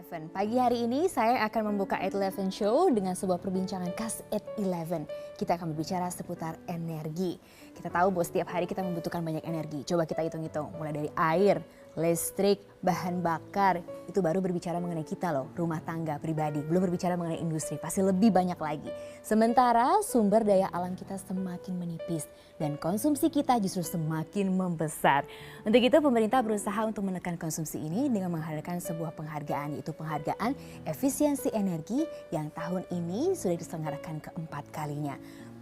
811. Pagi hari ini saya akan membuka 811 Show dengan sebuah perbincangan khas 811. Kita akan berbicara seputar energi. Kita tahu bahwa setiap hari kita membutuhkan banyak energi. Coba kita hitung-hitung, mulai dari air, listrik, bahan bakar. Itu baru berbicara mengenai kita loh, rumah tangga, pribadi. Belum berbicara mengenai industri, pasti lebih banyak lagi. Sementara sumber daya alam kita semakin menipis dan konsumsi kita justru semakin membesar. Untuk itu pemerintah berusaha untuk menekan konsumsi ini dengan menghadirkan sebuah penghargaan, yaitu penghargaan efisiensi energi yang tahun ini sudah diselenggarakan keempat kalinya.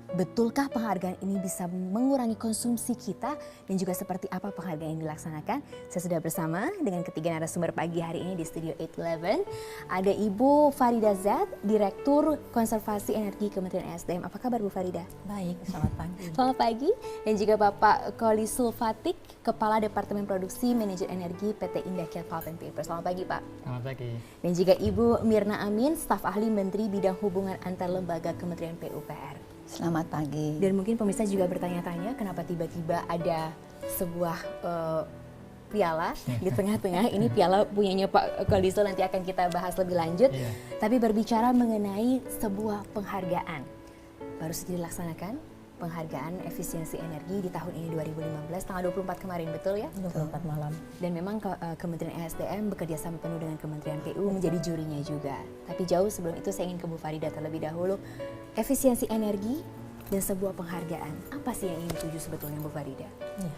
Betulkah penghargaan ini bisa mengurangi konsumsi kita dan juga seperti apa penghargaan ini dilaksanakan? Saya sudah bersama dengan ketiga narasumber pagi hari ini di Studio 811. Ada Ibu Farida Zat, Direktur Konservasi Energi Kementerian ESDM. Apa kabar Bu Farida? Baik, selamat pagi. Selamat pagi. Dan juga Bapak Koli Sulfatik, Kepala Departemen Produksi Manajer Energi PT Indakiat Pulp and Paper. Selamat pagi Pak. Selamat pagi. Dan juga Ibu Mirna Amin, Staf Ahli Menteri Bidang Hubungan Antar Lembaga Kementerian PUPR. Selamat pagi. Dan mungkin pemirsa juga bertanya-tanya kenapa tiba-tiba ada sebuah piala di tengah-tengah. Ini piala punyanya Pak Koliso, nanti akan kita bahas lebih lanjut. Tapi berbicara mengenai sebuah penghargaan. Baru saja dilaksanakan penghargaan efisiensi energi di tahun ini 2015, tanggal 24 kemarin, betul ya? 24 malam. Dan memang Kementerian ESDM bekerja sama penuh dengan Kementerian PU menjadi jurinya juga. Tapi jauh sebelum itu saya ingin ke Bu Farida terlebih dahulu. Efisiensi energi dan sebuah penghargaan. Apa sih yang ingin dituju sebetulnya Bu Farida? Ya.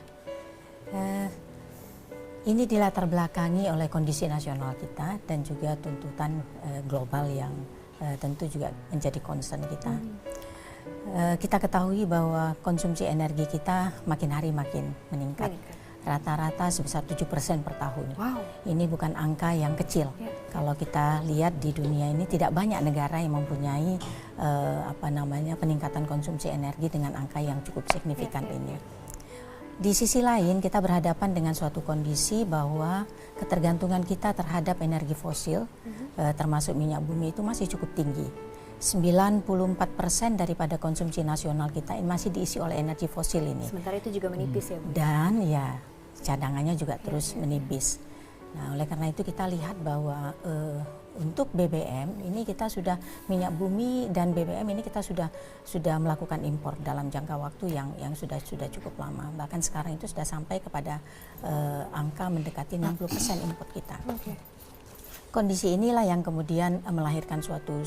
Ini dilatar belakangi oleh kondisi nasional kita dan juga tuntutan global yang tentu juga menjadi concern kita. Kita ketahui bahwa konsumsi energi kita makin hari makin meningkat. Rata-rata sebesar 7% per tahun. Wow. Ini bukan angka yang kecil. Kalau kita lihat di dunia ini tidak banyak negara yang mempunyai peningkatan konsumsi energi dengan angka yang cukup signifikan ini. Di sisi lain kita berhadapan dengan suatu kondisi bahwa ketergantungan kita terhadap energi fosil, termasuk minyak bumi itu masih cukup tinggi. 94% daripada konsumsi nasional kita ini masih diisi oleh energi fosil ini. Sementara itu juga menipis ya Bu? Dan ya cadangannya juga terus menipis. Nah oleh karena itu kita lihat bahwa untuk BBM ini kita sudah minyak bumi dan BBM ini kita sudah melakukan impor dalam jangka waktu yang sudah cukup lama. Bahkan sekarang itu sudah sampai kepada angka mendekati 60% impor kita. Kondisi inilah yang kemudian melahirkan suatu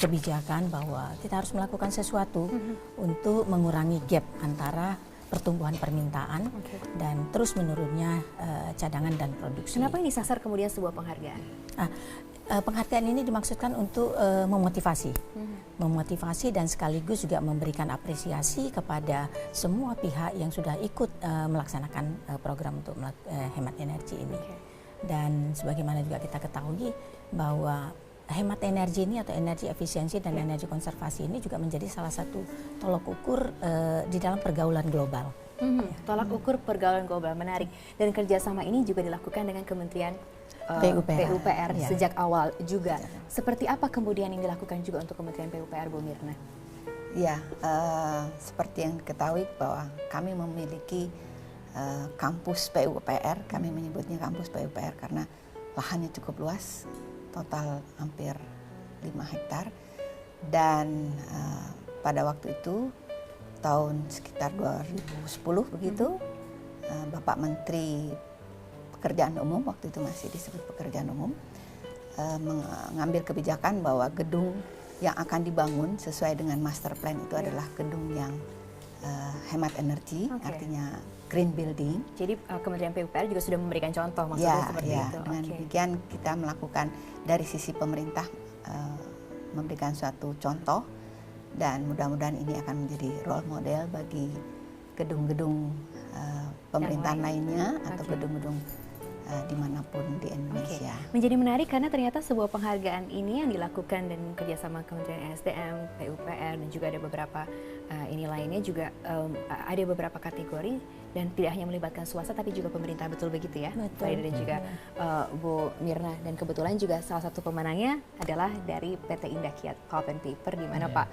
kebijakan bahwa kita harus melakukan sesuatu untuk mengurangi gap antara pertumbuhan permintaan dan terus menurunnya cadangan dan produksi. Kenapa yang disasar kemudian sebuah penghargaan? Penghargaan ini dimaksudkan untuk memotivasi, dan sekaligus juga memberikan apresiasi kepada semua pihak yang sudah ikut melaksanakan program untuk hemat energi ini. Dan sebagaimana juga kita ketahui bahwa hemat energi ini atau energi efisiensi dan energi konservasi ini juga menjadi salah satu tolok ukur di dalam pergaulan global. Tolak ukur pergaulan global, menarik. Dan kerjasama ini juga dilakukan dengan Kementerian PUPR sejak awal juga. Seperti apa kemudian yang dilakukan juga untuk Kementerian PUPR, Bu Mirna? Ya, seperti yang diketahui bahwa kami memiliki kampus PUPR, kami menyebutnya kampus PUPR karena lahannya cukup luas, total hampir 5 hektar. Dan pada waktu itu, tahun sekitar 2010 begitu, Bapak Menteri Pekerjaan Umum, waktu itu masih disebut Pekerjaan Umum, mengambil kebijakan bahwa gedung yang akan dibangun sesuai dengan master plan itu adalah gedung yang hemat energi, artinya green building. Jadi Kementerian PUPR juga sudah memberikan contoh maksudnya seperti itu. Dengan demikian kita melakukan dari sisi pemerintah memberikan suatu contoh dan mudah-mudahan ini akan menjadi role model bagi gedung-gedung pemerintahan lainnya atau gedung-gedung dimanapun di Indonesia. Menjadi menarik karena ternyata sebuah penghargaan ini yang dilakukan dan kerjasama Kementerian ESDM, PUPR dan juga ada beberapa ini lainnya juga ada beberapa kategori dan tidak hanya melibatkan swasta tapi juga pemerintah, betul begitu ya, Betul. Farida dan juga Bu Mirna. Dan kebetulan juga salah satu pemenangnya adalah dari PT Indah Kiat Pulp and Paper, di mana Pak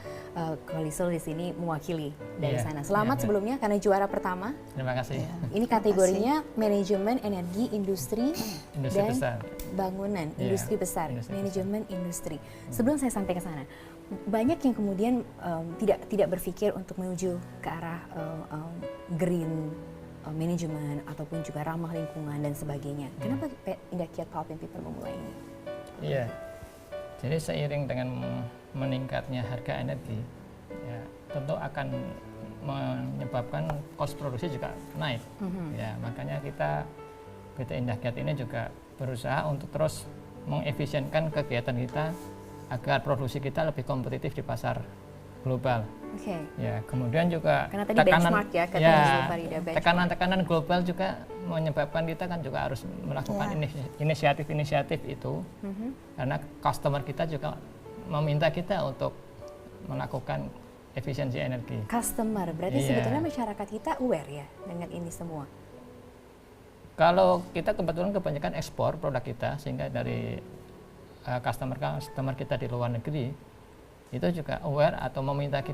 Kolisul di sini mewakili dari sana. Selamat sebelumnya karena juara pertama. Terima kasih. Ini kategorinya manajemen energi industri dan besar. bangunan, Iya, industri besar, industri manajemen industri. Sebelum saya sampai ke sana, banyak yang kemudian tidak berpikir untuk menuju ke arah green management ataupun juga ramah lingkungan dan sebagainya. Kenapa Indah Kiat Pulp and Paper memulai ini? Iya. Jadi seiring dengan meningkatnya harga energi, ya tentu akan menyebabkan kos produksi juga naik. Ya, makanya kita PT Indah Kiat ini juga berusaha untuk terus mengefisienkan kegiatan kita agar produksi kita lebih kompetitif di pasar global. Oke. Ya, kemudian juga Karena tadi benchmark ya, katanya Bu Farida, benchmark. tekanan-tekanan global juga menyebabkan kita kan juga harus melakukan inisiatif-inisiatif itu, karena customer kita juga meminta kita untuk melakukan efisiensi energi. Customer, berarti sebetulnya masyarakat kita aware ya dengan ini semua. Kalau kita kebetulan kebanyakan ekspor produk kita, sehingga dari customer kita di luar negeri itu juga aware atau meminta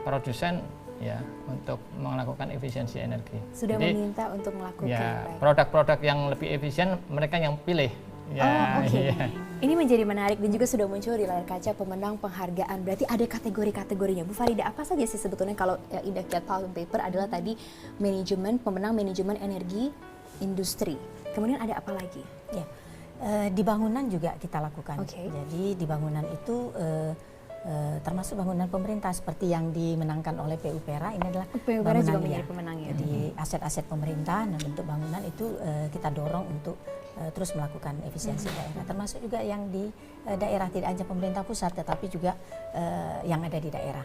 produsen ya untuk melakukan efisiensi energi. Sudah meminta untuk melakukan. Ya, produk-produk yang lebih efisien mereka yang pilih. Ya, Oke. Ini menjadi menarik dan juga sudah muncul di layar kaca pemenang penghargaan. Berarti ada kategori-kategorinya. Bu Farida, apa saja sih sebetulnya kalau Indah Kiat Pulp and Paper adalah tadi pemenang manajemen energi industri. Kemudian ada apa lagi? Ya, di bangunan juga kita lakukan. Oke. Jadi di bangunan itu termasuk bangunan pemerintah seperti yang dimenangkan oleh PUPERA, ini adalah PUPERA juga bangunan, menjadi pemenangnya. Jadi aset-aset pemerintah dan bentuk bangunan itu kita dorong untuk terus melakukan efisiensi daerah, termasuk juga yang di daerah, tidak hanya pemerintah pusat tetapi juga yang ada di daerah.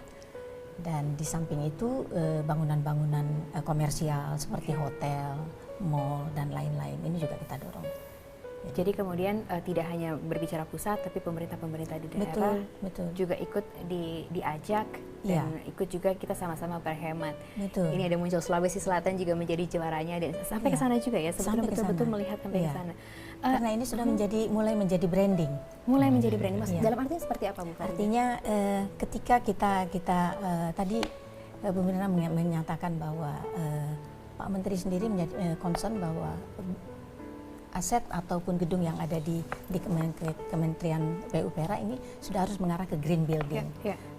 Dan di samping itu bangunan-bangunan komersial seperti hotel, mall dan lain-lain ini juga kita dorong. Jadi kemudian tidak hanya berbicara pusat, tapi pemerintah-pemerintah di daerah betul. juga ikut diajak dan ikut juga kita sama-sama berhemat. Betul. Ini ada muncul Sulawesi Selatan juga menjadi juaranya dan sampai ke sana juga ya, sebetulnya betul-betul melihat sampai ke sana. Karena ini sudah mulai menjadi branding. Mulai menjadi branding, Mas. Dalam artinya seperti apa, Bu Farida? Artinya ketika kita tadi Bu Mirna menyatakan bahwa Pak Menteri sendiri concern bahwa aset ataupun gedung yang ada di Kementerian PUPERA ini sudah harus mengarah ke green building.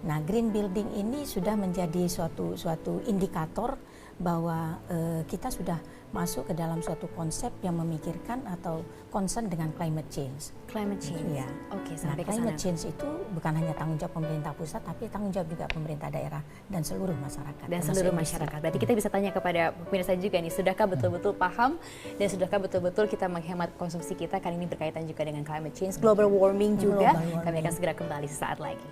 Nah, green building ini sudah menjadi suatu indikator bahwa kita sudah masuk ke dalam suatu konsep yang memikirkan atau concern dengan climate change. Climate change. Ya. Oke, Nah, sampai ke sana. climate change itu bukan hanya tanggung jawab pemerintah pusat, tapi tanggung jawab juga pemerintah daerah dan seluruh masyarakat. Dan seluruh masyarakat. Berarti kita bisa tanya kepada pemirsa juga nih, sudahkah betul-betul paham dan sudahkah betul-betul kita menghemat konsumsi kita, karena ini berkaitan juga dengan climate change, global warming juga. Kami akan segera kembali sesaat lagi.